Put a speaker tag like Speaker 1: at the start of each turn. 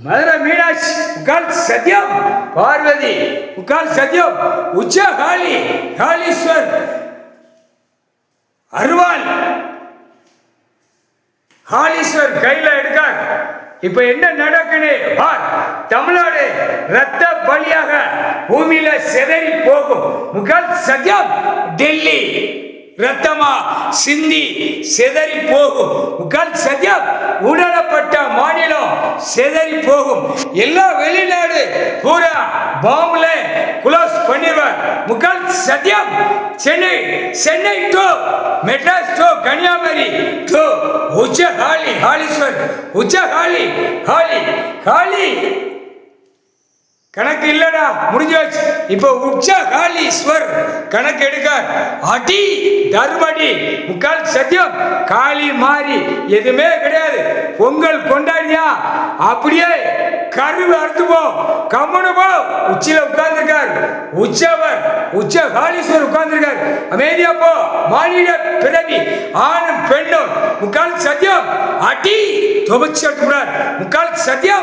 Speaker 1: மதுரை மீனாட்சி முக்கால் சத்தியம், பார்வதி முக்கால் சத்தியம், உச்ச காளி காளீஸ்வர் அருவாள் காளீஸ்வர் கையில எடுக்கார். இப்ப என்ன நடக்குது? தமிழ்நாடு ரத்த பலியாக பூமியில சிதறி போகும். முக்கால் சத்தியம், டெல்லி ரத்தமா சிந்தி சிதறி போகும். முக்கால் சத்தியம், உடனப்பட்ட மாநிலம் சிதறி போகும். எல்லா வெளிநாடு பூரா பாம்புல குளோஸ் பண்ணிடுவார். முக்கால் சத்தியம், Chennai Chennai to Madras to Kanyakumari to Uccha Kali Kaleeswar உச்ச காளி காளி காளி கணக்கு இல்லடா, முடிஞ்சு வச்சு. இப்ப உச்ச காளீஸ்வர் கணக்கு எடுக்கார். அடி தர்மடி முக்கால் சத்தியம், காளி மாறி எதுவுமே கிடையாது. பொங்கல் கொண்டாடியா அப்படியே கருவு அறுத்து போ, கம்முனு போ. உச்சியில உட்கார்ந்துருக்கார் உச்சவர் உச்ச காளீஸ்வர் உட்கார்ந்துருக்கார். அமைதியா போ. மாநில பிறவி ஆணும் பெண்ணும் முக்கால் சத்தியம், அடி துவச்சு முக்கால் சத்தியம்.